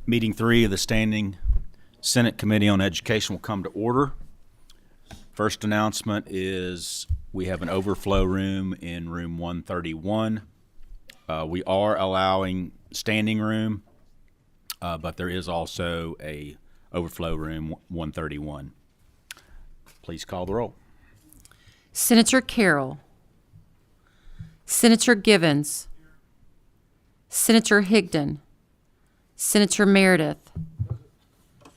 Meeting 3 of the Standing Senate Committee on Education will come to order. First announcement is we have an overflow room in room 131. We are allowing standing room, but there is also a overflow room 131. Please call the roll. Senator Carroll. Senator Givens. Senator Higdon. Senator Meredith.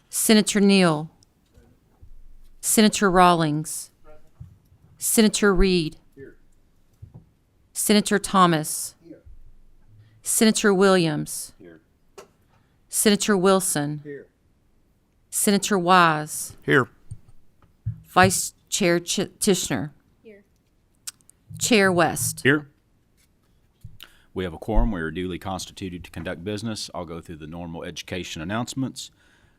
Senator Neal. Senator Rawlings. Senator Reed. Senator Thomas. Senator Williams. Senator Wilson. Senator Wise. Here. Vice Chair Tishner. Here. Chair West. Here. We have a quorum. We are duly constituted to conduct business. I'll go through the normal education announcements.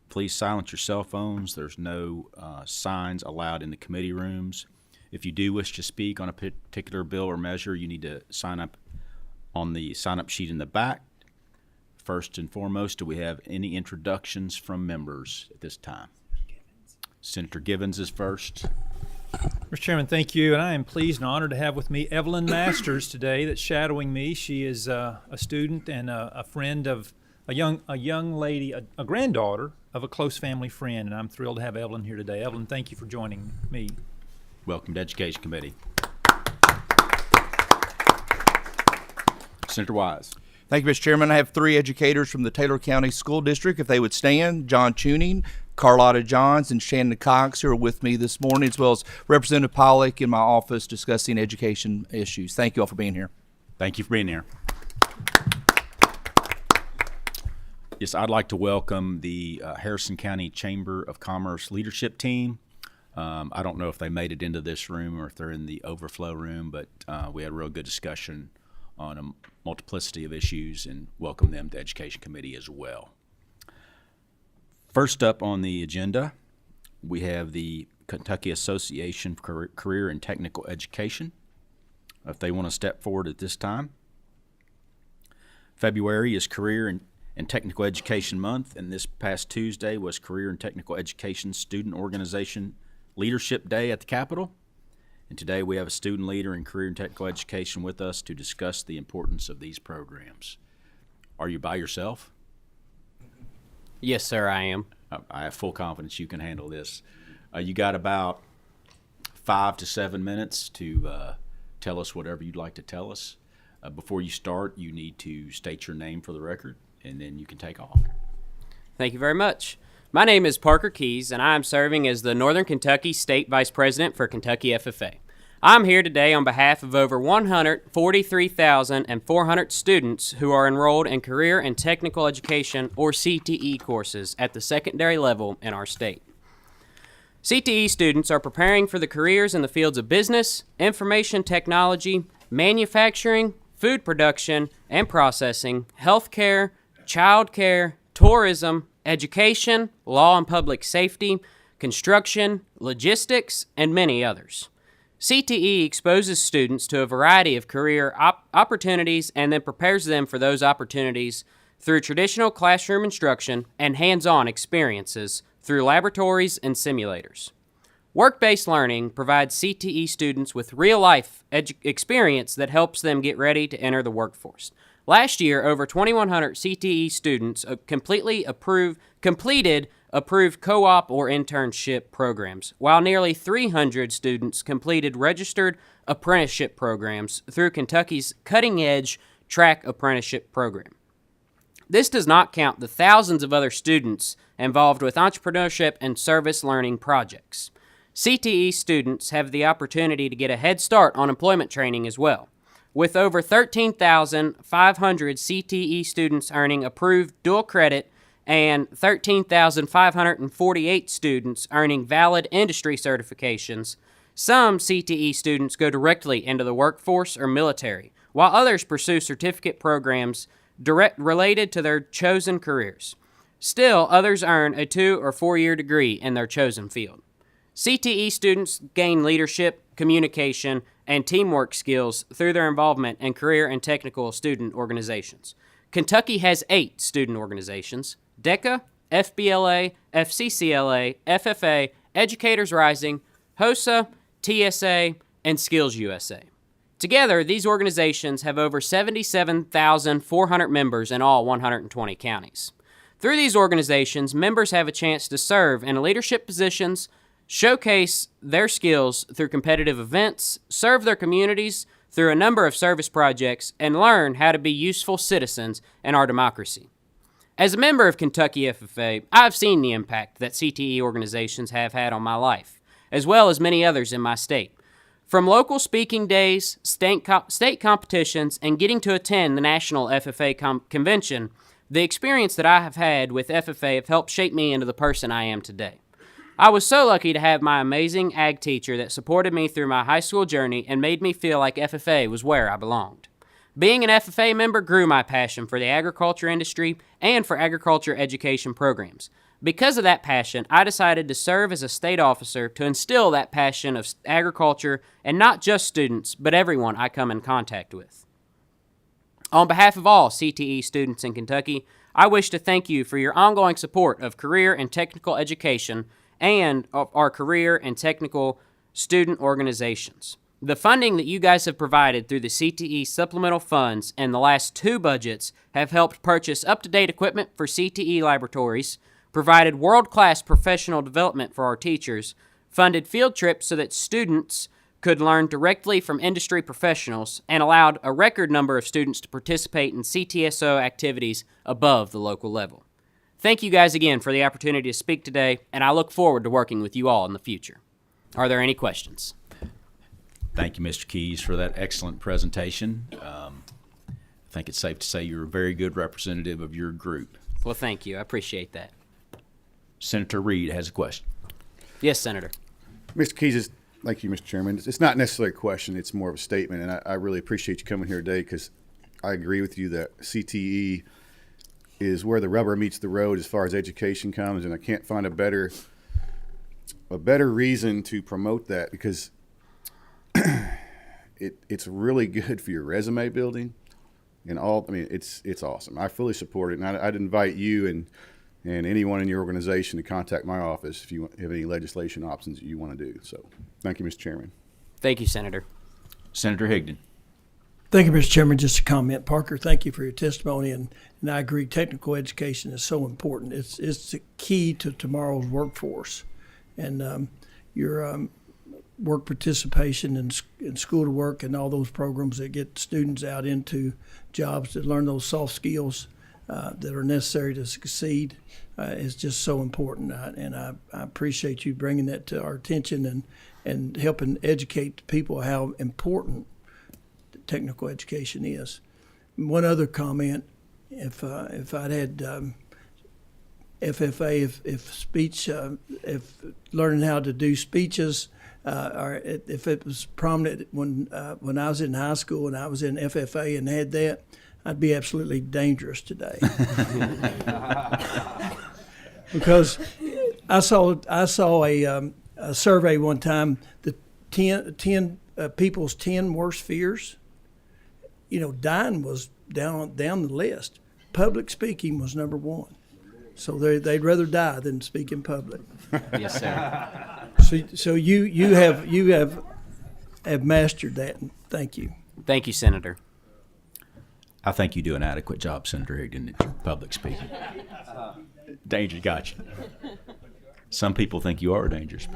Please silence your cell phones. There's no signs allowed in the committee rooms. If you do wish to speak on a particular bill or measure, you need to sign up on the sign-up sheet in the back. First and foremost, do we have any introductions from members at this time? Senator Givens is first. Mr. Chairman, thank you, and I am pleased and honored to have with me Evelyn Masters today that's shadowing me. She is a student and a friend of a young lady, a granddaughter of a close family friend, and I'm thrilled to have Evelyn here today. Evelyn, thank you for joining me. Welcome to Education Committee. Senator Wise. Thank you, Mr. Chairman. I have 3 educators from the Taylor County School District. If they would stand, John Tuning, Carlotta Johns, and Shannon Cox, who are with me this morning, as well as Representative Pollack in my office discussing education issues. Thank you all for being here. Thank you for being here. Yes, I'd like to welcome the Harrison County Chamber of Commerce leadership team. I don't know if they made it into this room or if they're in the overflow room, but we had a real good discussion on a multiplicity of issues and welcome them to Education Committee as well. First up on the agenda, we have the Kentucky Association for Career and Technical Education. If they want to step forward at this time. February is Career and Technical Education Month, and this past Tuesday was Career and Technical Education Student Organization Leadership Day at the Capitol. And today we have a student leader in career and technical education with us to discuss the importance of these programs. Are you by yourself? Yes, sir, I am. I have full confidence you can handle this. You got about 5 to 7 minutes to tell us whatever you'd like to tell us. Before you start, you need to state your name for the record, and then you can take off. Thank you very much. My name is Parker Keys, and I am serving as the Northern Kentucky State Vice President for Kentucky FFA. I'm here today on behalf of over 143,400 students who are enrolled in career and technical education, or CTE, courses at the secondary level in our state. CTE students are preparing for the careers in the fields of business, information technology, manufacturing, food production and processing, healthcare, childcare, tourism, education, law and public safety, construction, logistics, and many others. CTE exposes students to a variety of career opportunities and then prepares them for those opportunities through traditional classroom instruction and hands-on experiences through laboratories and simulators. Work-based learning provides CTE students with real-life experience that helps them get ready to enter the workforce. Last year, over 2,100 CTE students completed approved co-op or internship programs, while nearly 300 students completed registered apprenticeship programs through Kentucky's cutting-edge track apprenticeship program. This does not count the thousands of other students involved with entrepreneurship and service learning projects. CTE students have the opportunity to get a head start on employment training as well, with over 13,500 CTE students earning approved dual credit and 13,548 students earning valid industry certifications. Some CTE students go directly into the workforce or military, while others pursue certificate programs related to their chosen careers. Still, others earn a 2 or 4 year degree in their chosen field. CTE students gain leadership, communication, and teamwork skills through their involvement in career and technical student organizations. Kentucky has 8 student organizations: DECA, FBLA, FCCLA, FFA, Educators Rising, HOSA, TSA, and Skills USA. Together, these organizations have over 77,400 members in all 120 counties. Through these organizations, members have a chance to serve in leadership positions, showcase their skills through competitive events, serve their communities through a number of service projects, and learn how to be useful citizens in our democracy. As a member of Kentucky FFA, I've seen the impact that CTE organizations have had on my life, as well as many others in my state. From local speaking days, state competitions, and getting to attend the National FFA Convention, the experience that I have had with FFA have helped shape me into the person I am today. I was so lucky to have my amazing ag teacher that supported me through my high school journey and made me feel like FFA was where I belonged. Being an FFA member grew my passion for the agriculture industry and for agriculture education programs. Because of that passion, I decided to serve as a state officer to instill that passion of agriculture and not just students, but everyone I come in contact with. On behalf of all CTE students in Kentucky, I wish to thank you for your ongoing support of career and technical education and of our career and technical student organizations. The funding that you guys have provided through the CTE supplemental funds and the last 2 budgets have helped purchase up-to-date equipment for CTE laboratories, provided world-class professional development for our teachers, funded field trips so that students could learn directly from industry professionals, and allowed a record number of students to participate in CTSO activities above the local level. Thank you guys again for the opportunity to speak today, and I look forward to working with you all in the future. Are there any questions? Thank you, Mr. Keys, for that excellent presentation. I think it's safe to say you're a very good representative of your group. Well, thank you. I appreciate that. Senator Reed has a question. Yes, Senator. Mr. Keys, thank you, Mr. Chairman. It's not necessarily a question, it's more of a statement, and I really appreciate you coming here today because I agree with you that CTE is where the rubber meets the road as far as education comes, and I can't find a better reason to promote that because it's really good for your resume building and all. I mean, it's awesome. I fully support it, and I'd invite you and anyone in your organization to contact my office if you have any legislation options that you want to do. So thank you, Mr. Chairman. Thank you, Senator. Senator Higdon. Thank you, Mr. Chairman. Just a comment. Parker, thank you for your testimony, and I agree technical education is so important. It's the key to tomorrow's workforce. And your work participation in school to work and all those programs that get students out into jobs that learn those soft skills that are necessary to succeed is just so important. And I appreciate you bringing that to our attention and helping educate people how important technical education is. One other comment: if I'd had FFA, if learning how to do speeches, or if it was prominent when I was in high school and I was in FFA and had that, I'd be absolutely dangerous today. Because I saw a survey one time, the 10 people's 10 worst fears. Dying was down the list. Public speaking was number 1. So they'd rather die than speak in public. Yes, sir. So you have mastered that. Thank you. Thank you, Senator. I think you do an adequate job, Senator Higdon, at your public speaking. Danger got you. Some people think you are dangerous.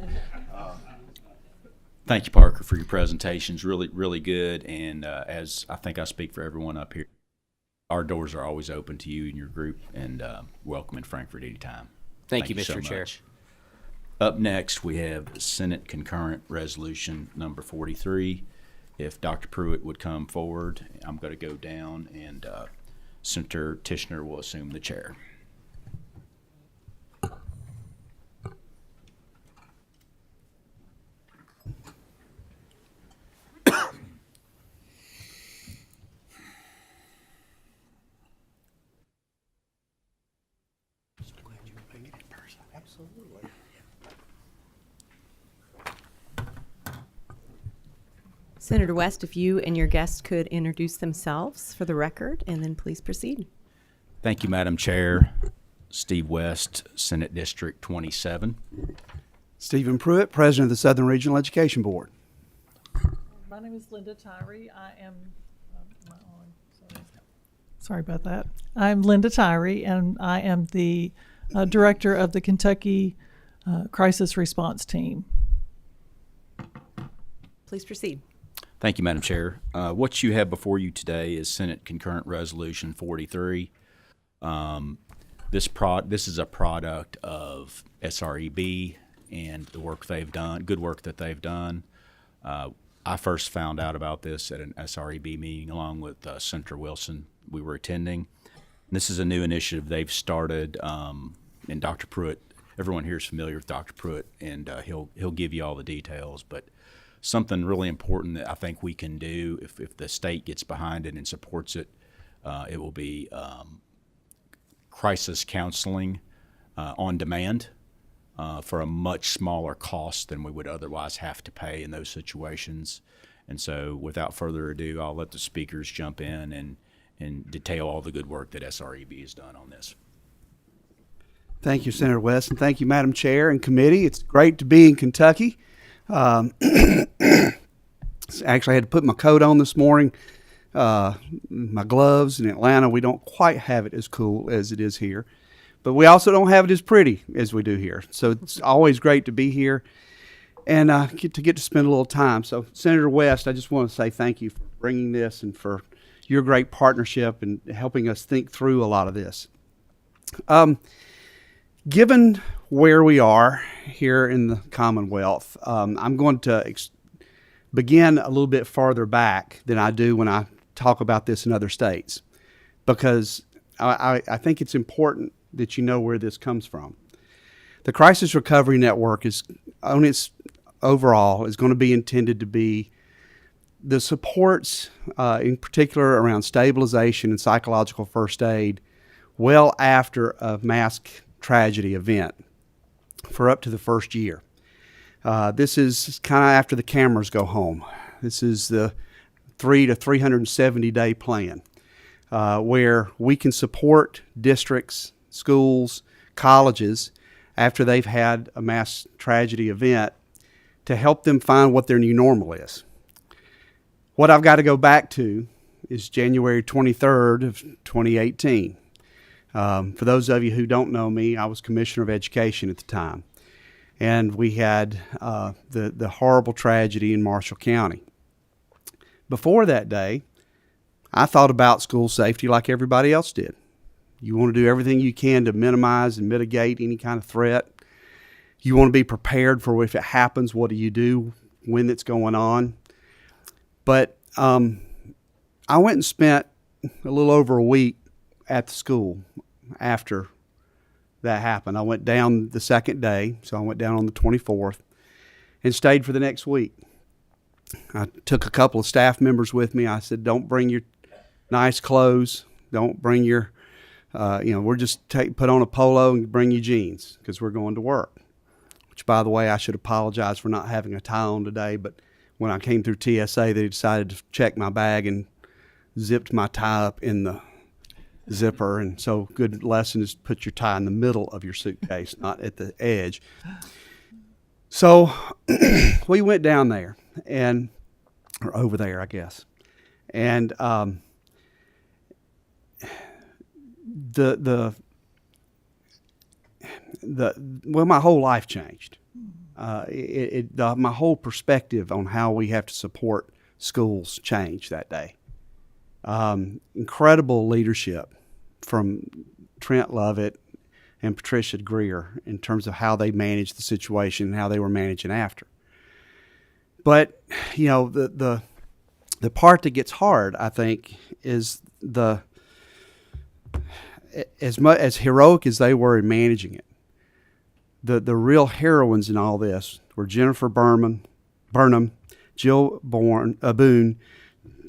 Thank you, Parker, for your presentations. Really, really good. And as I think I speak for everyone up here, our doors are always open to you and your group, and welcome in Frankfort anytime. Thank you, so Mr. Chair. much. Up next, we have Senate Concurrent Resolution number 43. If Dr. Pruitt would come forward, I'm going to go down, and Senator Tishner will assume the chair. Senator West, if you and your guests could introduce themselves for the record, and then please proceed. Thank you, Madam Chair. Steve West, Senate District 27. Stephen Pruitt, President of the Southern Regional Education Board. My name is Linda Tyree. I am, sorry about that. I'm Linda Tyree, and I am the Director of the Kentucky Crisis Response Team. Please proceed. Thank you, Madam Chair. What you have before you today is Senate Concurrent Resolution 43. This is a product of SREB and the work they've done, good work that they've done. I first found out about this at an SREB meeting along with Senator Wilson. We were attending. This is a new initiative they've started, and Dr. Pruitt, everyone here is familiar with Dr. Pruitt, and he'll give you all the details. But something really important that I think we can do if the state gets behind it and supports it, it will be crisis counseling on demand for a much smaller cost than we would otherwise have to pay in those situations. And so without further ado, I'll let the speakers jump in and detail all the good work that SREB has done on this. Thank you, Senator West, and thank you, Madam Chair and committee. It's great to be in Kentucky. Actually, I had to put my coat on this morning, my gloves. In Atlanta, we don't quite have it as cool as it is here, but we also don't have it as pretty as we do here. So it's always great to be here and get to spend a little time. So, Senator West, I just want to say thank you for bringing this and for your great partnership and helping us think through a lot of this. Given where we are here in the Commonwealth, I'm going to begin a little bit farther back than I do when I talk about this in other states, because I think it's important that you know where this comes from. The Crisis Recovery Network is, on its overall, is going to be intended to be the supports, in particular around stabilization and psychological first aid, well after a mass tragedy event for up to the first year. This is kind of after the cameras go home. This is the 3 to 370 day plan where we can support districts, schools, colleges after they've had a mass tragedy event to help them find what their new normal is. What I've got to go back to is January 23rd of 2018. For those of you who don't know me, I was Commissioner of Education at the time, and we had the horrible tragedy in Marshall County. Before that day, I thought about school safety like everybody else did. You want to do everything you can to minimize and mitigate any kind of threat. You want to be prepared for if it happens, what do you do when it's going on? But I went and spent a little over a week at the school after that happened. I went down the second day, so I went down on the 24th and stayed for the next week. I took a couple of staff members with me. I said, don't bring your nice clothes. Don't bring your, we're just put on a polo and bring your jeans because we're going to work. Which, by the way, I should apologize for not having a tie on today, but when I came through TSA, they decided to check my bag and zipped my tie up in the zipper. And so good lesson is put your tie in the middle of your suitcase, not at the edge. So we went down there or over there, I guess. And my whole life changed. My whole perspective on how we have to support schools changed that day. Incredible leadership from Trent Lovett and Patricia Greer in terms of how they managed the situation and how they were managing after. But, the part that gets hard, I think, is as heroic as they were in managing it, the real heroines in all this were Jennifer Burnham, Jill Boone,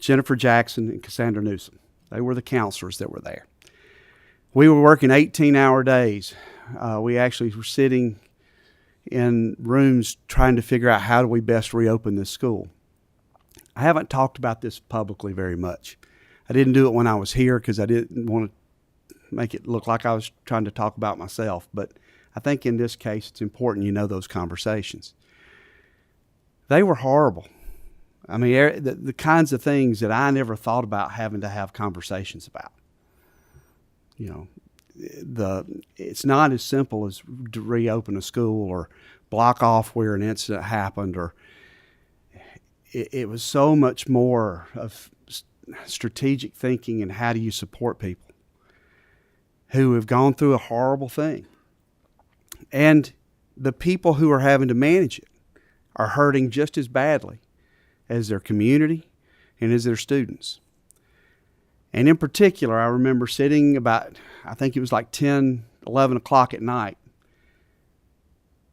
Jennifer Jackson, and Cassandra Newsom. They were the counselors that were there. We were working 18-hour days. We actually were sitting in rooms trying to figure out how do we best reopen this school. I haven't talked about this publicly very much. I didn't do it when I was here because I didn't want to make it look like I was trying to talk about myself. But I think in this case, it's important you know those conversations. They were horrible. I mean, the kinds of things that I never thought about having to have conversations about. You know, it's not as simple as to reopen a school or block off where an incident happened, or it was so much more of strategic thinking and how do you support people who have gone through a horrible thing. And the people who are having to manage it are hurting just as badly as their community and as their students. And in particular, I remember sitting about, I think it was like 10, 11 o'clock at night,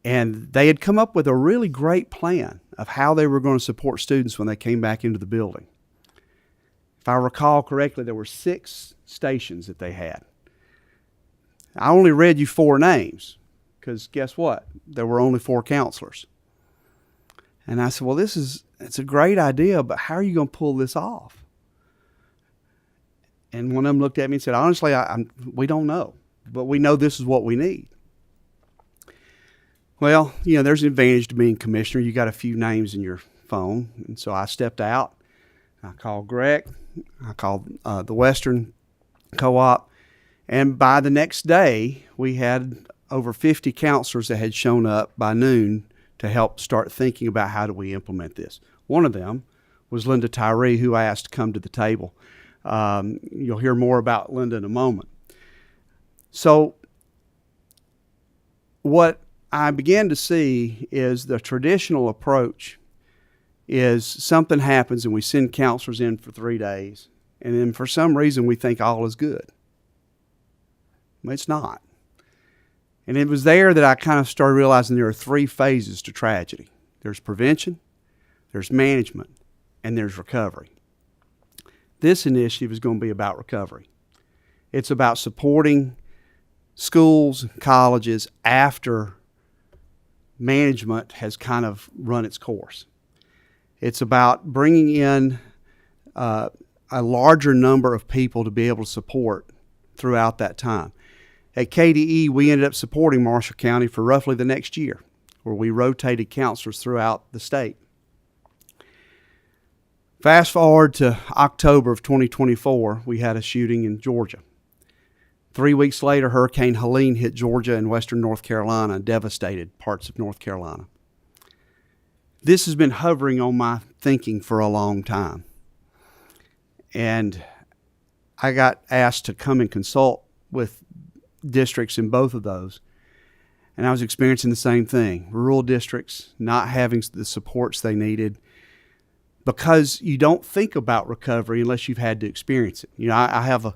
and they had come up with a really great plan of how they were going to support students when they came back into the building. If I recall correctly, there were 6 stations that they had. I only read you 4 names because guess what? There were only 4 counselors. And I said, well, it's a great idea, but how are you going to pull this off? And one of them looked at me and said, honestly, we don't know, but we know this is what we need. Well, you know, there's an advantage to being commissioner. You got a few names in your phone. And so I stepped out. I called Greg. I called the Western Co-op. And by the next day, we had over 50 counselors that had shown up by noon to help start thinking about how do we implement this. One of them was Linda Tyree, who I asked to come to the table. You'll hear more about Linda in a moment. So what I began to see is the traditional approach is something happens and we send counselors in for 3 days, and then for some reason we think all is good. It's not. And it was there that I kind of started realizing there are 3 phases to tragedy. There's prevention, there's management, and there's recovery. This initiative is going to be about recovery. It's about supporting schools, colleges after management has kind of run its course. It's about bringing in a larger number of people to be able to support throughout that time. At KDE, we ended up supporting Marshall County for roughly the next year, where we rotated counselors throughout the state. Fast forward to October of 2024, we had a shooting in Georgia. 3 weeks later, Hurricane Helene hit Georgia and western North Carolina and devastated parts of North Carolina. This has been hovering on my thinking for a long time. And I got asked to come and consult with districts in both of those. And I was experiencing the same thing. Rural districts not having the supports they needed because you don't think about recovery unless you've had to experience it. You know, I have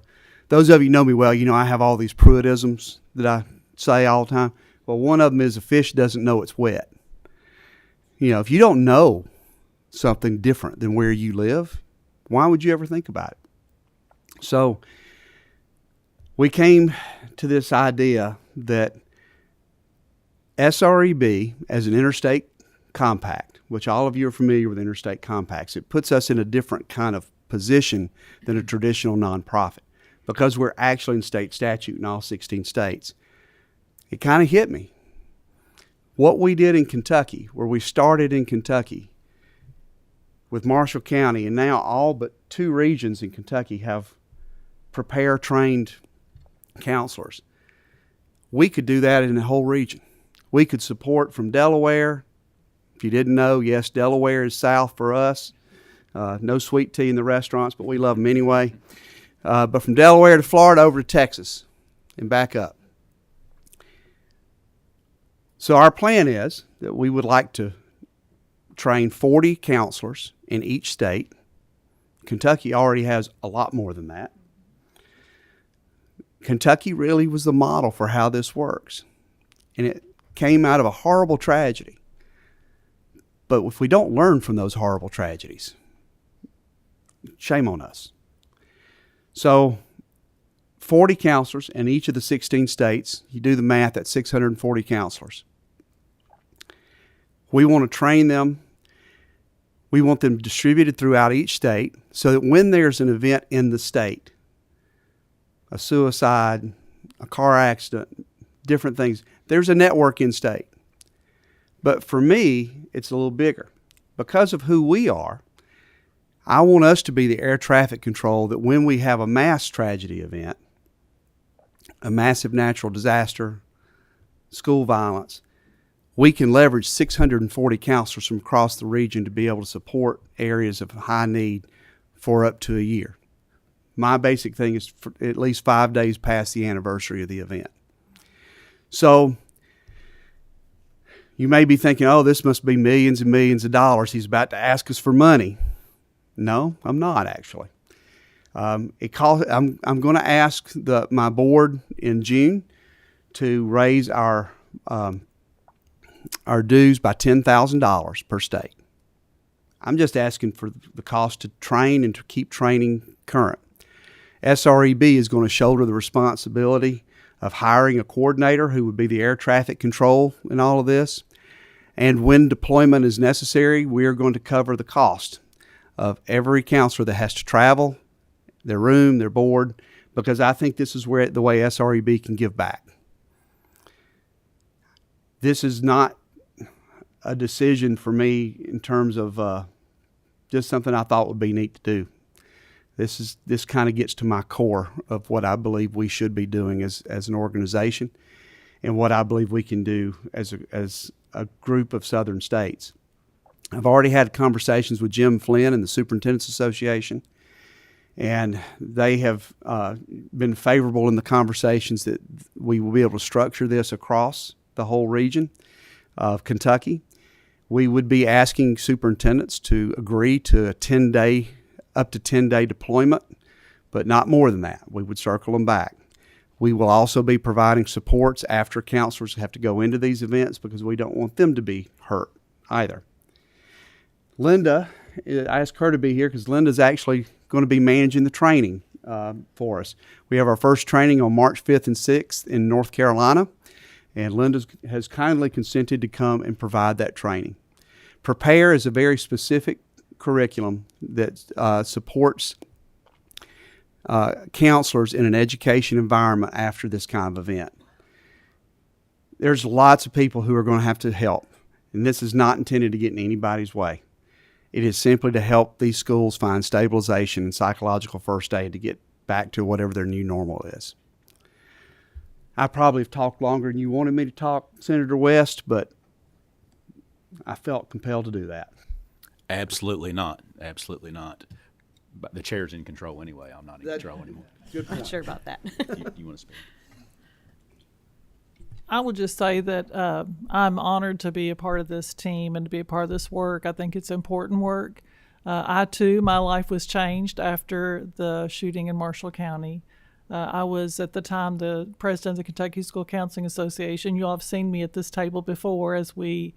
those of you know me well, you know I have all these Pruittisms that I say all the time. Well, one of them is a fish doesn't know it's wet. You know, if you don't know something different than where you live, why would you ever think about it? So we came to this idea that SREB, as an interstate compact, which all of you are familiar with interstate compacts, it puts us in a different kind of position than a traditional nonprofit because we're actually in state statute in all 16 states. It kind of hit me. What we did in Kentucky, where we started in Kentucky with Marshall County, and now all but 2 regions in Kentucky have trained counselors. We could do that in the whole region. We could support from Delaware. If you didn't know, yes, Delaware is south for us. No sweet tea in the restaurants, but we love them anyway. But from Delaware to Florida over to Texas and back up. So our plan is that we would like to train 40 counselors in each state. Kentucky already has a lot more than that. Kentucky really was the model for how this works. And it came out of a horrible tragedy. But if we don't learn from those horrible tragedies, shame on us. So 40 counselors in each of the 16 states. You do the math, that's 640 counselors. We want to train them. We want them distributed throughout each state so that when there's an event in the state, a suicide, a car accident, different things, there's a network in state. But for me, it's a little bigger. Because of who we are, I want us to be the air traffic control that when we have a mass tragedy event, a massive natural disaster, school violence, we can leverage 640 counselors from across the region to be able to support areas of high need for up to a year. My basic thing is for at least 5 days past the anniversary of the event. So you may be thinking, oh, this must be millions and millions of dollars. He's about to ask us for money. No, I'm not actually. I'm going to ask my board in June to raise our dues by $10,000 per state. I'm just asking for the cost to train and to keep training current. SREB is going to shoulder the responsibility of hiring a coordinator who would be the air traffic control in all of this. And when deployment is necessary, we are going to cover the cost of every counselor that has to travel, their room, their board, because I think this is where the way SREB can give back. This is not a decision for me in terms of just something I thought would be neat to do. This kind of gets to my core of what I believe we should be doing as an organization and what I believe we can do as a group of southern states. I've already had conversations with Jim Flynn and the Superintendents Association, and they have been favorable in the conversations that we will be able to structure this across the whole region of Kentucky. We would be asking superintendents to agree to up to 10-day deployment, but not more than that. We would circle them back. We will also be providing supports after counselors have to go into these events because we don't want them to be hurt either. Linda, I asked her to be here because Linda's actually going to be managing the training for us. We have our first training on March 5th and 6th in North Carolina, and Linda has kindly consented to come and provide that training. Prepare is a very specific curriculum that supports counselors in an education environment after this kind of event. There's lots of people who are going to have to help, and this is not intended to get in anybody's way. It is simply to help these schools find stabilization and psychological first aid to get back to whatever their new normal is. I probably have talked longer than you wanted me to talk, Senator West, but I felt compelled to do that. Absolutely not. Absolutely not. But the chair's in control anyway. I'm not in control anymore. Good point. Not sure about that. You want to speak? I would just say that I'm honored to be a part of this team and to be a part of this work. I think it's important work. I, too, my life was changed after the shooting in Marshall County. I was, at the time, the president of the Kentucky School Counseling Association. You all have seen me at this table before as we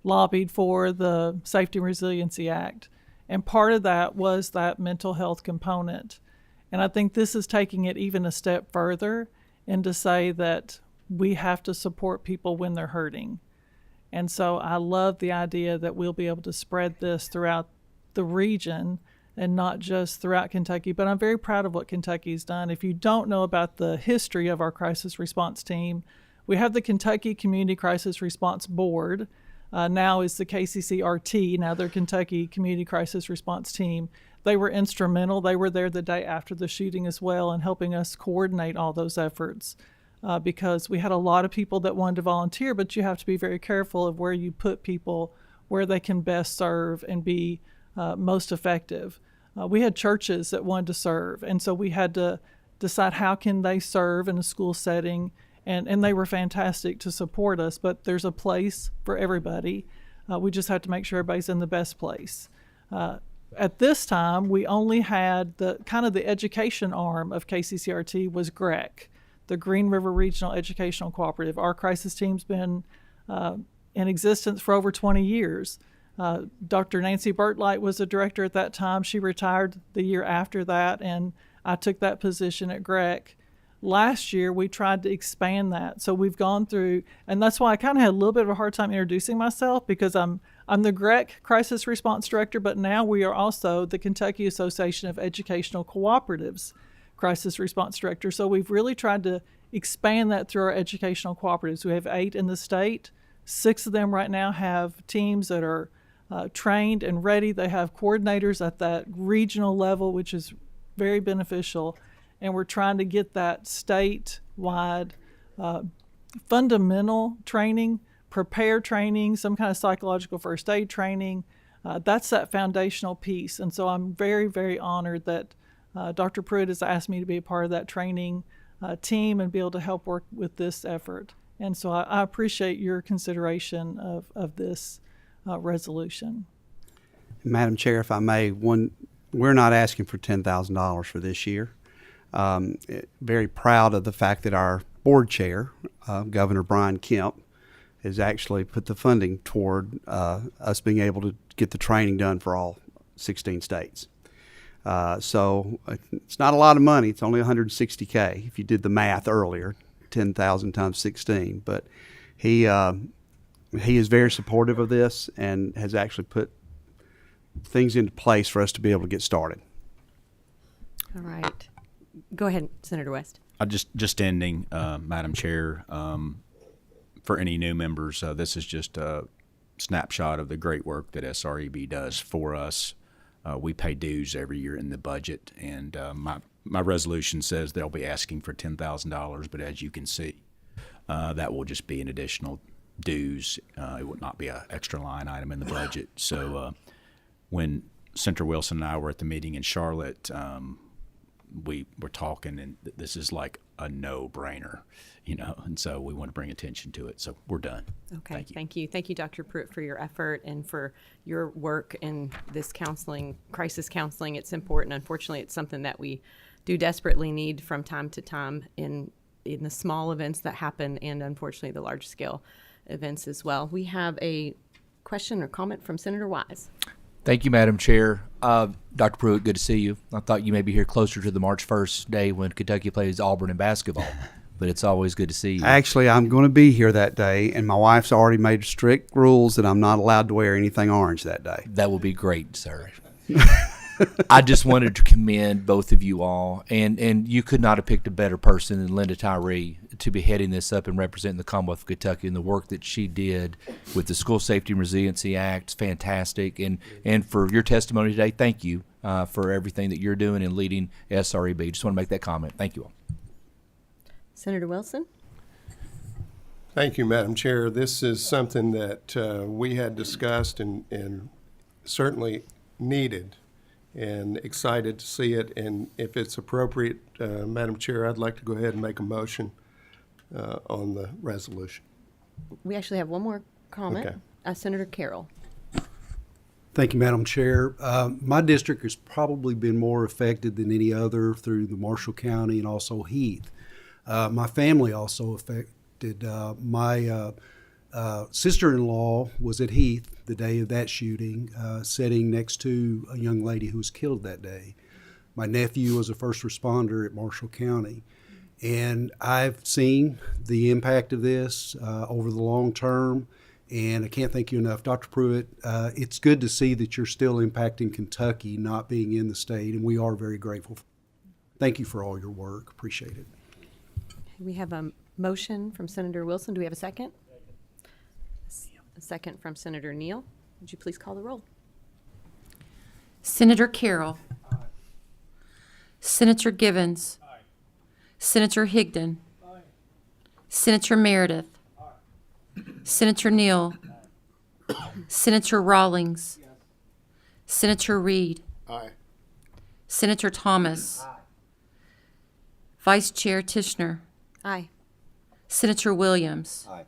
lobbied for the Safety and Resiliency Act. And part of that was that mental health component. And I think this is taking it even a step further and to say that we have to support people when they're hurting. And so I love the idea that we'll be able to spread this throughout the region and not just throughout Kentucky. But I'm very proud of what Kentucky's done. If you don't know about the history of our crisis response team, we have the Kentucky Community Crisis Response Board. Now is the KCCRT, now they're Kentucky Community Crisis Response Team. They were instrumental. They were there the day after the shooting as well in helping us coordinate all those efforts. Because we had a lot of people that wanted to volunteer, but you have to be very careful of where you put people, where they can best serve and be most effective. We had churches that wanted to serve, and so we had to decide how can they serve in a school setting, and they were fantastic to support us, but there's a place for everybody. We just have to make sure everybody's in the best place. At this time, we only had the education arm of KCCRT was GREC, the Green River Regional Educational Cooperative. Our crisis team's been in existence for over 20 years. Dr. Nancy Bertlight was the director at that time. She retired the year after that, and I took that position at GREC. Last year, we tried to expand that. So we've gone through, and that's why I kind of had a little bit of a hard time introducing myself because I'm I'm the GREC Crisis Response Director, but now we are also the Kentucky Association of Educational Cooperatives Crisis Response Director. So we've really tried to expand that through our educational cooperatives. We have 8 in the state. 6 of them right now have teams that are trained and ready. They have coordinators at that regional level, which is very beneficial. And we're trying to get that statewide fundamental training, prepare training, some kind of psychological first aid training. That's that foundational piece. And so I'm very, very honored that Dr. Pruitt has asked me to be a part of that training team and be able to help work with this effort. And so I appreciate your consideration of this resolution. Madam Chair, if I may, we're not asking for $10,000 for this year. Very proud of the fact that our board chair, Governor Brian Kemp, has actually put the funding toward us being able to get the training done for all 16 states. So it's not a lot of money. It's only $160K if you did the math earlier, 10,000 times 16. But he is very supportive of this and has actually put things into place for us to be able to get started. All right. Go ahead, Senator West. Just ending, Madam Chair, for any new members, this is just a snapshot of the great work that SREB does for us. We pay dues every year in the budget, and my resolution says they'll be asking for $10,000, but as you can see, that will just be an additional dues. It would not be an extra line item in the budget. So when Senator Wilson and I were at the meeting in Charlotte, we were talking, and this is like a no-brainer, and so we want to bring attention to it. So we're done. Okay, Thank you. Thank you, Dr. Pruitt, for your effort and for your work in this counseling, crisis counseling. It's important. Unfortunately, it's something that we do desperately need from time to time in the small events that happen and, unfortunately, the large-scale events as well. We have a question or comment from Senator Wise. Thank you, Madam Chair. Dr. Pruitt, good to see you. I thought you may be here closer to the March 1st day when Kentucky plays Auburn in basketball, but it's always good to see you. Actually, I'm going to be here that day, and my wife's already made strict rules that I'm not allowed to wear anything orange that day. That will be great, sir. I just wanted to commend both of you all, and you could not have picked a better person than Linda Tyree to be heading this up and representing the Commonwealth of Kentucky, and the work that she did with the School Safety and Resiliency Act is fantastic. And for your testimony today, thank you for everything that you're doing and leading SREB. Just want to make that comment. Thank you all. Senator Wilson? Thank you, Madam Chair. This is something that we had discussed and certainly needed, and excited to see it. And if it's appropriate, Madam Chair, I'd like to go ahead and make a motion on the resolution. We actually have one more comment. Okay. Senator Carroll. Thank you, Madam Chair. My district has probably been more affected than any other through the Marshall County and also Heath. My family also affected. My sister-in-law was at Heath the day of that shooting, sitting next to a young lady who was killed that day. My nephew was a first responder at Marshall County. And I've seen the impact of this over the long term, and I can't thank you enough. Dr. Pruitt, it's good to see that you're still impacting Kentucky, not being in the state, and we are very grateful. Thank you for all your work. Appreciate it. We have a motion from Senator Wilson. Do we have a second? A second from Senator Neal. Would you please call the roll? Senator Carroll. Aye. Senator Givens. Aye. Senator Higdon. Aye. Senator Meredith. Aye. Senator Neal. Aye. Senator Rawlings. Yes. Senator Reed. Aye. Senator Thomas. Aye. Vice Chair Tishner. Aye. Senator Williams. Aye.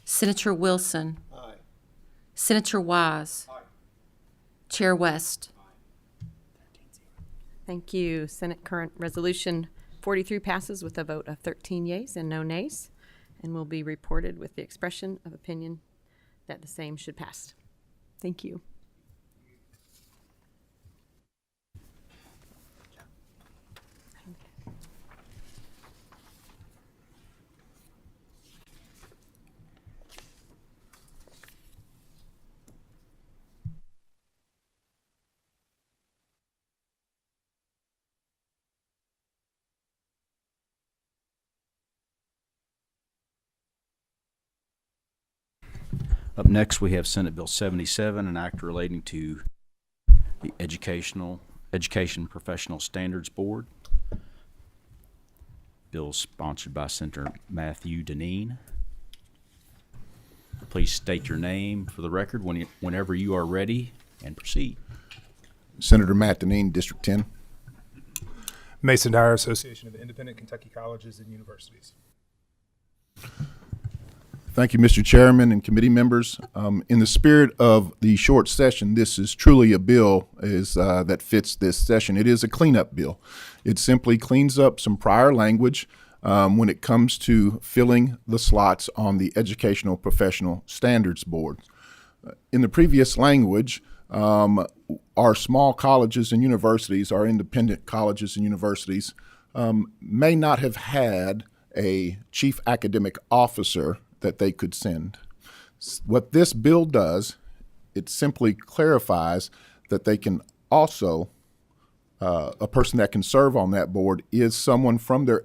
Senator Wilson. Aye. Senator Wise. Aye. Chair West. Thank you. Senate Current Resolution 43 passes with a vote of 13 yeas and no nays, and will be reported with the expression of opinion that the same should pass. Thank you. Up next, we have Senate Bill 77, an act relating to the Education Professional Standards Board. Bill sponsored by Senator Matthew Deneen. Please state your name for the record whenever you are ready, and proceed. Senator Matt Deneen, District 10. Mason Dyer, Association of Independent Kentucky Colleges and Universities. Thank you, Mr. Chairman and committee members. In the spirit of the short session, this is truly a bill that fits this session. It is a cleanup bill. It simply cleans up some prior language when it comes to filling the slots on the Educational Professional Standards Board. In the previous language, our small colleges and universities, our independent colleges and universities, may not have had a chief academic officer that they could send. What this bill does, it simply clarifies that they can also, a person that can serve on that board is someone from their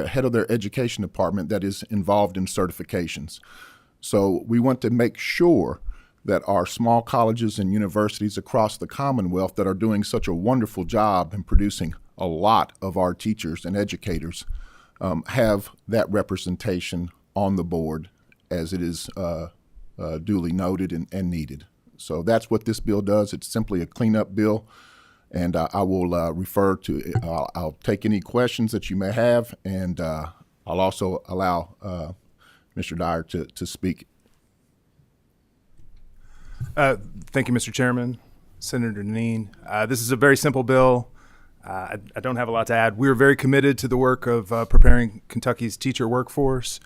head of their education department that is involved in certifications. So we want to make sure that our small colleges and universities across the Commonwealth that are doing such a wonderful job in producing a lot of our teachers and educators have that representation on the board as it is duly noted and needed. So that's what this bill does. It's simply a cleanup bill, and I will refer to, I'll take any questions that you may have, and I'll also allow Mr. Dyer to speak. Thank you, Mr. Chairman. Senator Deneen. This is a very simple bill. I don't have a lot to add. We are very committed to the work of preparing Kentucky's teacher workforce.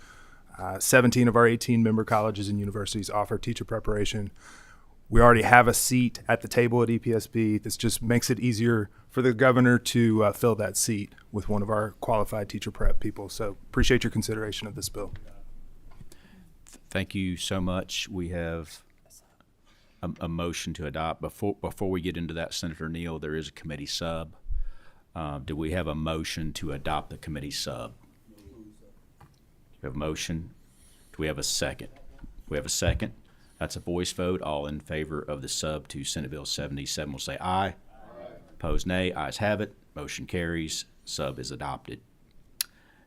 17 of our 18 member colleges and universities offer teacher preparation. We already have a seat at the table at EPSB. This just makes it easier for the governor to fill that seat with one of our qualified teacher prep people. So appreciate your consideration of this bill. Thank you so much. We have a motion to adopt. Before we get into that, Senator Neal, there is a committee sub. Do we have a motion to adopt the committee sub? We have a motion. Do we have a second? We have a second. That's a voice vote. All in favor of the sub to Senate Bill 77 will say aye. Aye. Opposed, nay. Ayes have it. Motion carries. Sub is adopted.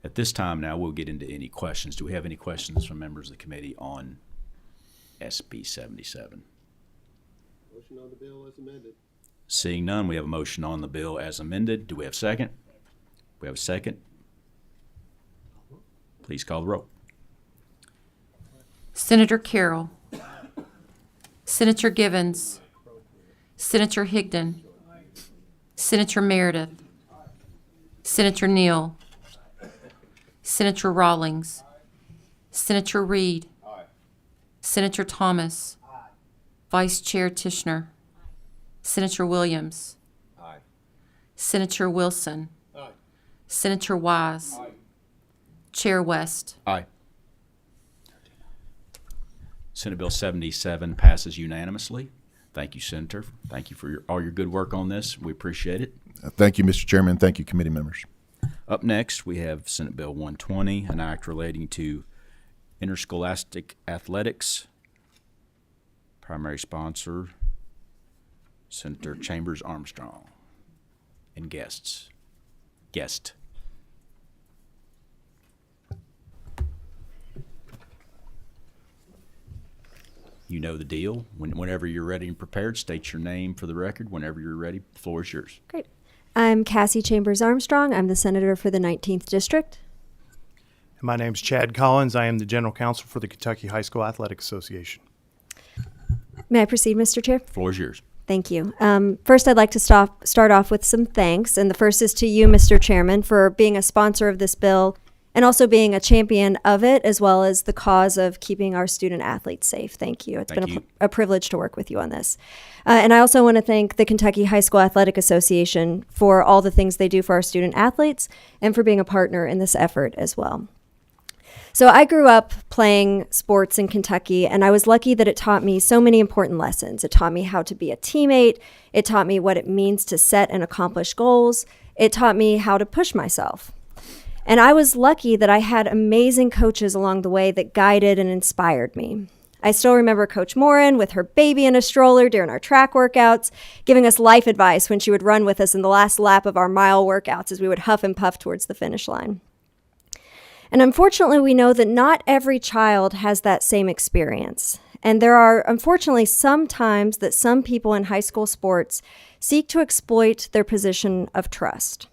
At this time now, we'll get into any questions. Do we have any questions from members of the committee on SB 77? Motion on the bill as amended. Seeing none, we have a motion on the bill as amended. Do we have a second? We have a second. Please call the roll. Senator Carroll. Senator Givens. Senator Higdon. Senator Meredith. Senator Neal. Senator Rawlings. Senator Reed. Senator Thomas. Vice Chair Tishner. Senator Williams. Senator Wilson. Senator Wise. Chair West. Aye. Senate Bill 77 passes unanimously. Thank you, Senator. Thank you for all your good work on this. We appreciate it. Thank you, Mr. Chairman. Thank you, committee members. Up next, we have Senate Bill 120, an act relating to interscholastic athletics. Primary sponsor, Senator Chambers Armstrong. And guest. You know the deal. Whenever you're ready and prepared, state your name for the record. Whenever you're ready, the floor is yours. Great. I'm Cassie Chambers Armstrong. I'm the senator for the 19th District. My name's Chad Collins. I am the general counsel for the Kentucky High School Athletic Association. May I proceed, Mr. Chair? The floor is yours. Thank you. First, I'd like to start off with some thanks. And the first is to you, Mr. Chairman, for being a sponsor of this bill and also being a champion of it, as well as the cause of keeping our student athletes safe. Thank you. It's been a privilege to work with you on this. And I also want to thank the Kentucky High School Athletic Association for all the things they do for our student athletes and for being a partner in this effort as well. So I grew up playing sports in Kentucky, and I was lucky that it taught me so many important lessons. It taught me how to be a teammate. It taught me what it means to set and accomplish goals. It taught me how to push myself. And I was lucky that I had amazing coaches along the way that guided and inspired me. I still remember Coach Morin with her baby in a stroller during our track workouts, giving us life advice when she would run with us in the last lap of our mile workouts as we would huff and puff towards the finish line. And unfortunately, we know that not every child has that same experience. And there are, unfortunately, some times that some people in high school sports seek to exploit their position of trust.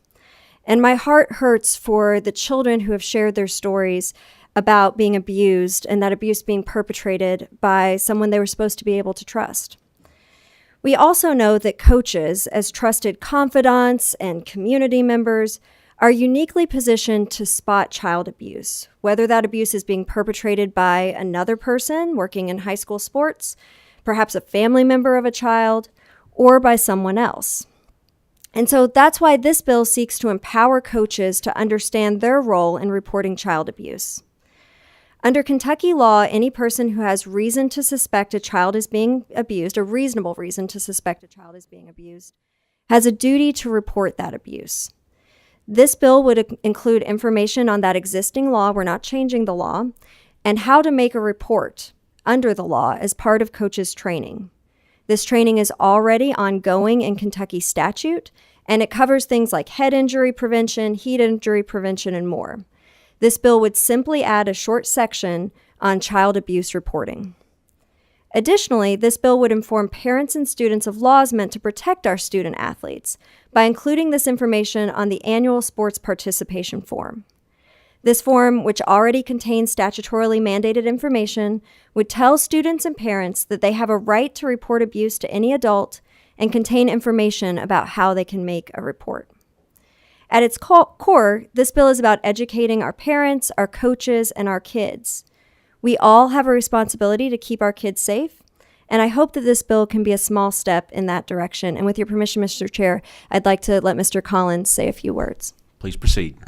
And my heart hurts for the children who have shared their stories about being abused and that abuse being perpetrated by someone they were supposed to be able to trust. We also know that coaches, as trusted confidants and community members, are uniquely positioned to spot child abuse, whether that abuse is being perpetrated by another person working in high school sports, perhaps a family member of a child, or by someone else. And so that's why this bill seeks to empower coaches to understand their role in reporting child abuse. Under Kentucky law, any person who has reason to suspect a child is being abused, a reasonable reason to suspect a child is being abused, has a duty to report that abuse. This bill would include information on that existing law, we're not changing the law, and how to make a report under the law as part of coaches' training. This training is already ongoing in Kentucky statute, and it covers things like head injury prevention, heat injury prevention, and more. This bill would simply add a short section on child abuse reporting. Additionally, this bill would inform parents and students of laws meant to protect our student athletes by including this information on the annual sports participation form. This form, which already contains statutorily mandated information, would tell students and parents that they have a right to report abuse to any adult and contain information about how they can make a report. At its core, this bill is about educating our parents, our coaches, and our kids. We all have a responsibility to keep our kids safe, and I hope that this bill can be a small step in that direction. And with your permission, Mr. Chair, I'd like to let Mr. Collins say a few words. Please proceed.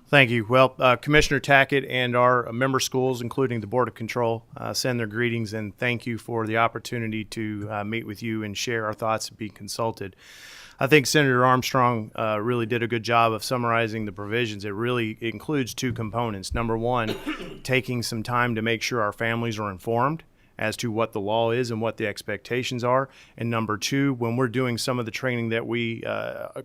Thank you. Well, Commissioner Tackett and our member schools, including the Board of Control, send their greetings and thank you for the opportunity to meet with you and share our thoughts and be consulted. I think Senator Armstrong really did a good job of summarizing the provisions. It really includes two components. Number one, taking some time to make sure our families are informed as to what the law is and what the expectations are. And number two, when we're doing some of the training that we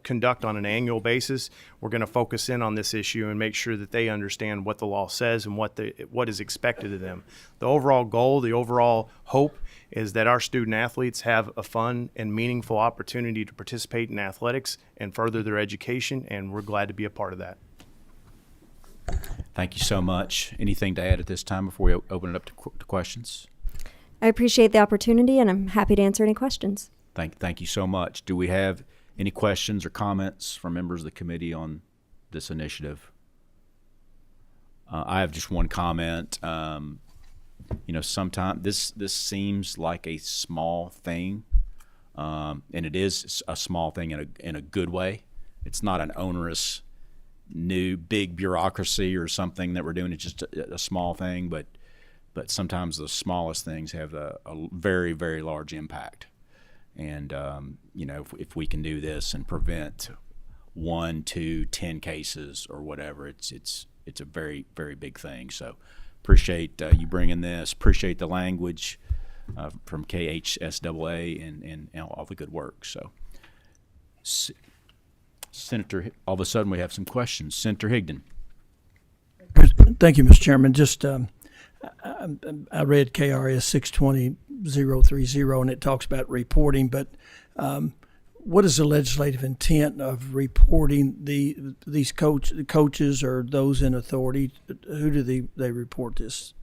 conduct on an annual basis, we're going to focus in on this issue and make sure that they understand what the law says and what is expected of them. The overall goal, the overall hope is that our student athletes have a fun and meaningful opportunity to participate in athletics and further their education, and we're glad to be a part of that. Thank you so much. Anything to add at this time before we open it up to questions? I appreciate the opportunity, and I'm happy to answer any questions. Thank you so much. Do we have any questions or comments from members of the committee on this initiative? I have just one comment. Sometimes this seems like a small thing, and it is a small thing in a good way. It's not an onerous, new, big bureaucracy or something that we're doing. It's just a small thing, but sometimes the smallest things have a very, very large impact. And if we can do this and prevent 1, 2, 10 cases or whatever, it's a very, very big thing. So appreciate you bringing this. Appreciate the language from KHSAA and all the good work. So, Senator, all of a sudden we have some questions. Senator Higdon. Thank you, Mr. Chairman. Just I read KRS 620.030 and it talks about reporting, but what is the legislative intent of reporting these coaches or those in authority? Who do they report this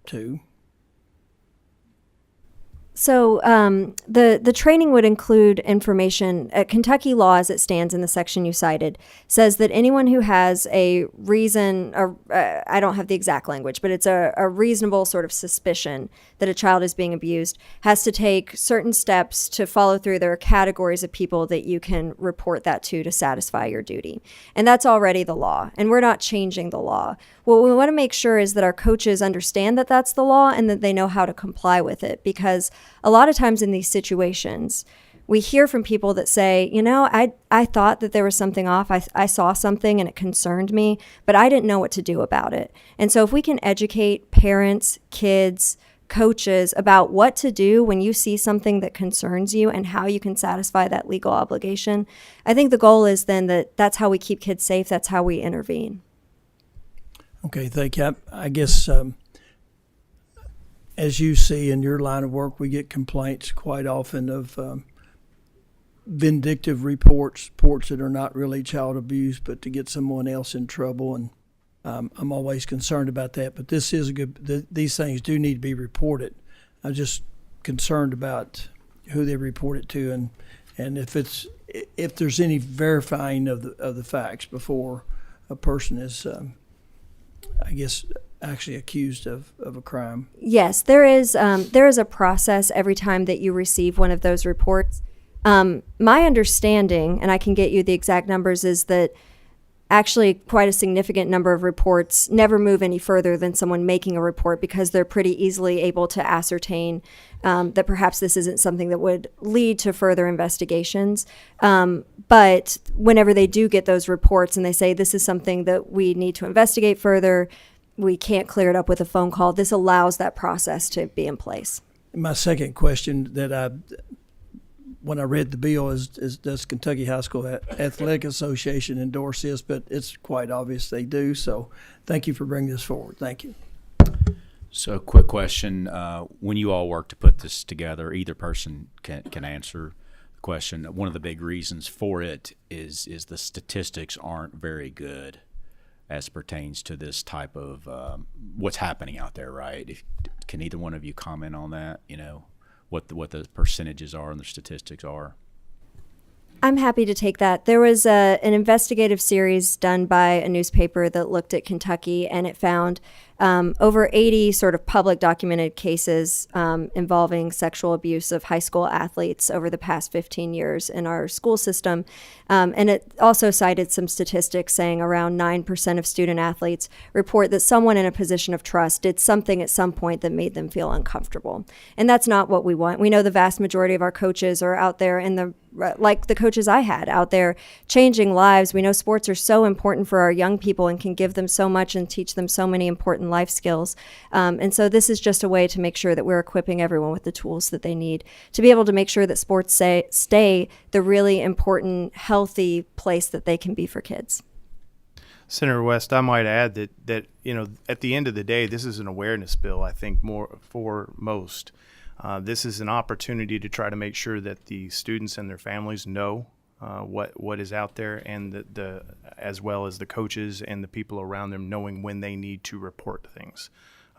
to? So the training would include information. Kentucky law, as it stands in the section you cited, says that anyone who has a reason, or I don't have the exact language, but it's a reasonable sort of suspicion that a child is being abused, has to take certain steps to follow through. There are categories of people that you can report that to satisfy your duty. And that's already the law, and we're not changing the law. What we want to make sure is that our coaches understand that that's the law and that they know how to comply with it, because a lot of times in these situations, we hear from people that say, I thought that there was something off. I saw something and it concerned me, but I didn't know what to do about it. And so if we can educate parents, kids, coaches about what to do when you see something that concerns you and how you can satisfy that legal obligation. I think the goal is then that's how we keep kids safe. That's how we intervene. Okay, thank you. I guess as you see in your line of work, we get complaints quite often of vindictive reports that are not really child abuse, but to get someone else in trouble. And I'm always concerned about that. But this is these things do need to be reported. I'm just concerned about who they report it to, and if there's any verifying of the facts before a person is, I guess, actually accused of a crime. Yes, there is a process every time that you receive one of those reports. My understanding, and I can get you the exact numbers, is that actually quite a significant number of reports never move any further than someone making a report because they're pretty easily able to ascertain that perhaps this isn't something that would lead to further investigations. But whenever they do get those reports and they say this is something that we need to investigate further, we can't clear it up with a phone call, this allows that process to be in place. My second question that when I read the bill is does Kentucky High School Athletic Association endorse this? But it's quite obvious they do. So thank you for bringing this forward. Thank you. So, quick question: when you all work to put this together, either person can answer the question. One of the big reasons for it is the statistics aren't very good as pertains to this type of what's happening out there. Right? Can either one of you comment on that? You know, what the percentages are and the statistics are. I'm happy to take that. There was an investigative series done by a newspaper that looked at Kentucky, and it found over 80 sort of public documented cases involving sexual abuse of high school athletes over the past 15 years in our school system. And it also cited some statistics saying around 9% of student athletes report that someone in a position of trust did something at some point that made them feel uncomfortable. And that's not what we want. We know the vast majority of our coaches are out there like the coaches I had out there changing lives. We know sports are so important for our young people and can give them so much and teach them so many important life skills. And so this is just a way to make sure that we're equipping everyone with the tools that they need to be able to make sure that sports stay the really important, healthy place that they can be for kids. Senator West, I might add that at the end of the day, this is an awareness bill, I think, more for most. This is an opportunity to try to make sure that the students and their families know what is out there, and as well as the coaches and the people around them knowing when they need to report things.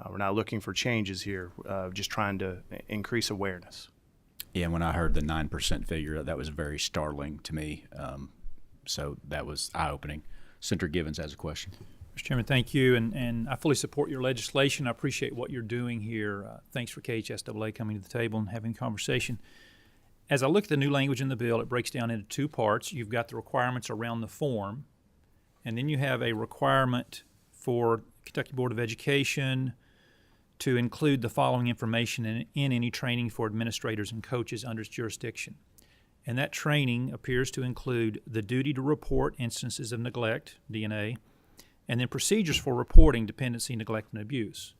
We're not looking for changes here, just trying to increase awareness. Yeah, when I heard the 9% figure, that was very startling to me. So that was eye-opening. Senator Givens has a question. Mr. Chairman, thank you, and I fully support your legislation. I appreciate what you're doing here. Thanks for KHSAA coming to the table and having a conversation. As I look at the new language in the bill, it breaks down into two parts. You've got the requirements around the form, and then you have a requirement for Kentucky Board of Education to include the following information in any training for administrators and coaches under its jurisdiction. And that training appears to include the duty to report instances of neglect, DNA, and then procedures for reporting dependency, neglect, and abuse.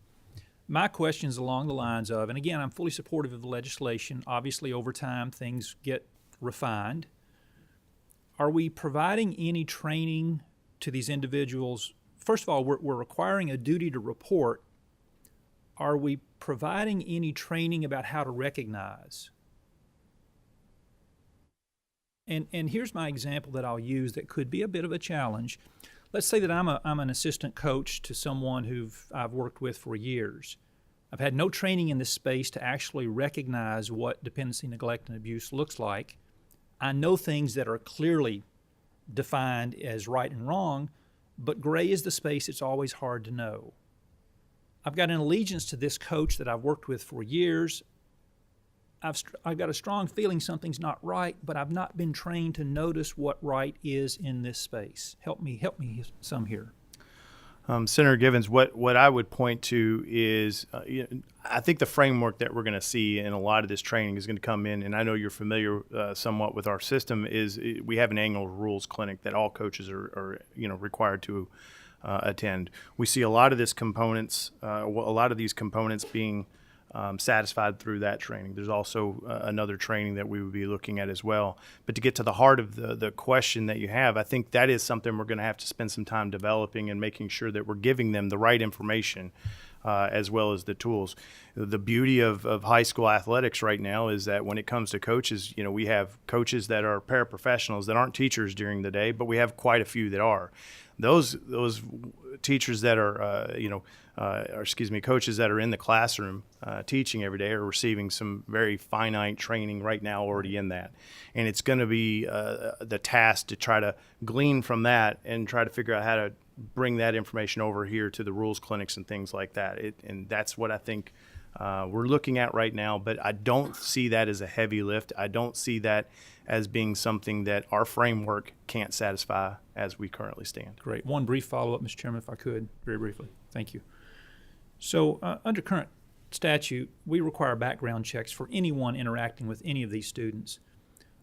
My question is along the lines of, and again, I'm fully supportive of the legislation. Obviously, over time, things get refined. Are we providing any training to these individuals? First of all, we're requiring a duty to report. Are we providing any training about how to recognize? And here's my example that I'll use that could be a bit of a challenge. Let's say that I'm an assistant coach to someone who I've worked with for years. I've had no training in this space to actually recognize what dependency, neglect, and abuse looks like. I know things that are clearly defined as right and wrong, but gray is the space it's always hard to know. I've got an allegiance to this coach that I've worked with for years. I've got a strong feeling something's not right, but I've not been trained to notice what right is in this space. Help me some here. Senator Givens, what I would point to is I think the framework that we're going to see in a lot of this training is going to come in, and I know you're familiar somewhat with our system, is we have an annual rules clinic that all coaches are required to attend. We see a lot of these components being satisfied through that training. There's also another training that we would be looking at as well. But to get to the heart of the question that you have, I think that is something we're going to have to spend some time developing and making sure that we're giving them the right information as well as the tools. The beauty of high school athletics right now is that when it comes to coaches, we have coaches that are paraprofessionals that aren't teachers during the day, but we have quite a few that are. Those teachers that are, coaches that are in the classroom teaching every day are receiving some very finite training right now already in that. And it's going to be the task to try to glean from that and try to figure out how to bring that information over here to the rules clinics and things like that. And that's what I think we're looking at right now, but I don't see that as a heavy lift. I don't see that as being something that our framework can't satisfy as we currently stand. Great. One brief follow-up, Mr. Chairman, if I could, very briefly. Thank you. So under current statute, we require background checks for anyone interacting with any of these students.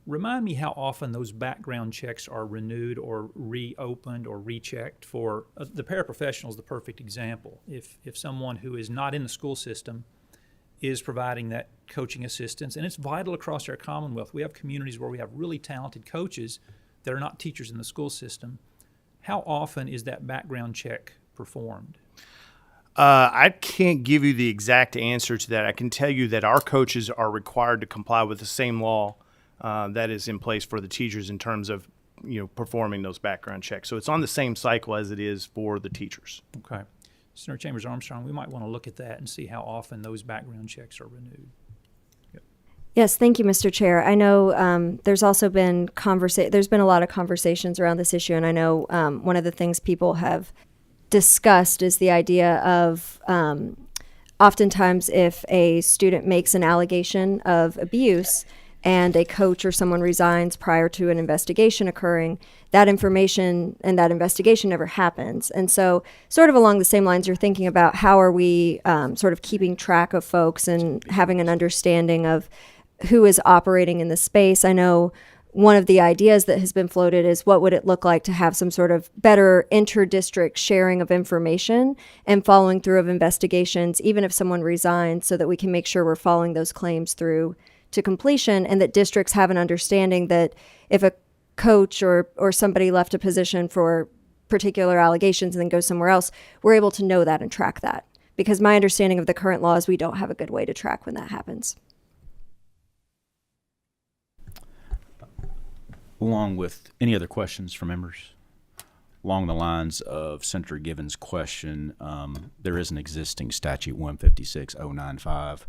Remind me how often those background checks are renewed or reopened or rechecked for the paraprofessional is the perfect example. If someone who is not in the school system is providing that coaching assistance, and it's vital across our Commonwealth. We have communities where we have really talented coaches that are not teachers in the school system. How often is that background check performed? I can't give you the exact answer to that. I can tell you that our coaches are required to comply with the same law that is in place for the teachers in terms of performing those background checks. So it's on the same cycle as it is for the teachers. Okay. Senator Chambers Armstrong, we might want to look at that and see how often those background checks are renewed. Yep. Yes, thank you, Mr. Chair. I know there's also been there's been a lot of conversations around this issue, and I know one of the things people have discussed is the idea of oftentimes if a student makes an allegation of abuse and a coach or someone resigns prior to an investigation occurring, that information and that investigation never happens. And so sort of along the same lines, you're thinking about how are we sort of keeping track of folks and having an understanding of who is operating in the space. I know one of the ideas that has been floated is what would it look like to have some sort of better inter-district sharing of information and following through of investigations, even if someone resigns, so that we can make sure we're following those claims through to completion, and that districts have an understanding that if a coach or somebody left a position for particular allegations and then goes somewhere else, we're able to know that and track that. Because my understanding of the current law is we don't have a good way to track when that happens. Along with any other questions from members? Along the lines of Senator Givens' question, there is an existing statute 156.095.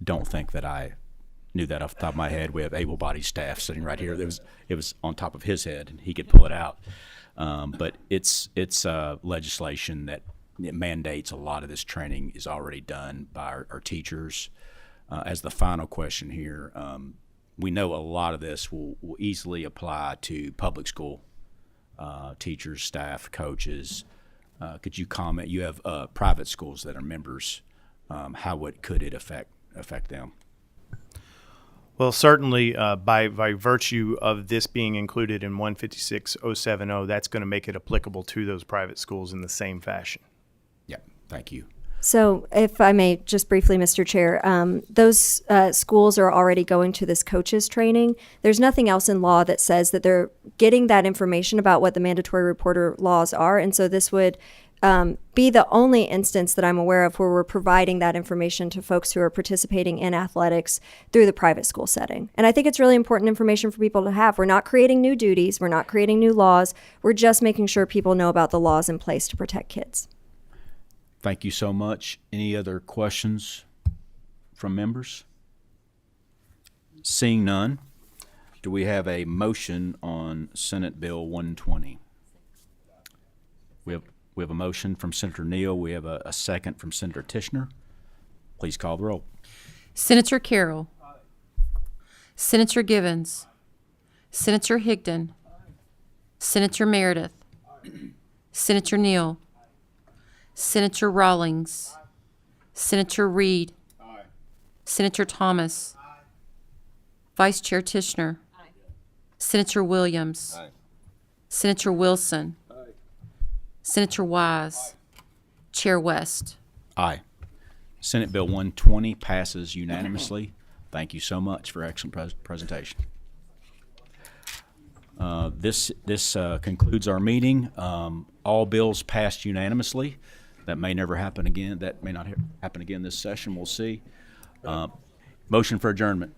Don't think that I knew that off the top of my head. We have able-bodied staff sitting right here. It was on top of his head, and he could pull it out. But it's legislation that it mandates a lot of this training is already done by our teachers. As the final question here, we know a lot of this will easily apply to public school teachers, staff, coaches. Could you comment? You have private schools that are members. How could it affect them? Well, certainly by virtue of this being included in 156.070, that's going to make it applicable to those private schools in the same fashion. Yeah, thank you. So if I may just briefly, Mr. Chair, those schools are already going to this coaches training. There's nothing else in law that says that they're getting that information about what the mandatory reporter laws are. And so this would be the only instance that I'm aware of where we're providing that information to folks who are participating in athletics through the private school setting. And I think it's really important information for people to have. We're not creating new duties. We're not creating new laws. We're just making sure people know about the laws in place to protect kids. Thank you so much. Any other questions from members? Seeing none, do we have a motion on Senate Bill 120? We have a motion from Senator Neal. We have a second from Senator Tishner. Please call the roll. Senator Carroll. Senator Givens. Senator Higdon. Senator Meredith. Senator Neal. Senator Rawlings. Senator Reed. Senator Thomas. Vice Chair Tishner. Senator Williams. Senator Wilson. Senator Wise. Chair West. Aye. Senate Bill 120 passes unanimously. Thank you so much for excellent presentation. This concludes our meeting. All bills passed unanimously. That may never happen again. That may not happen again this session. We'll see. Motion for adjournment.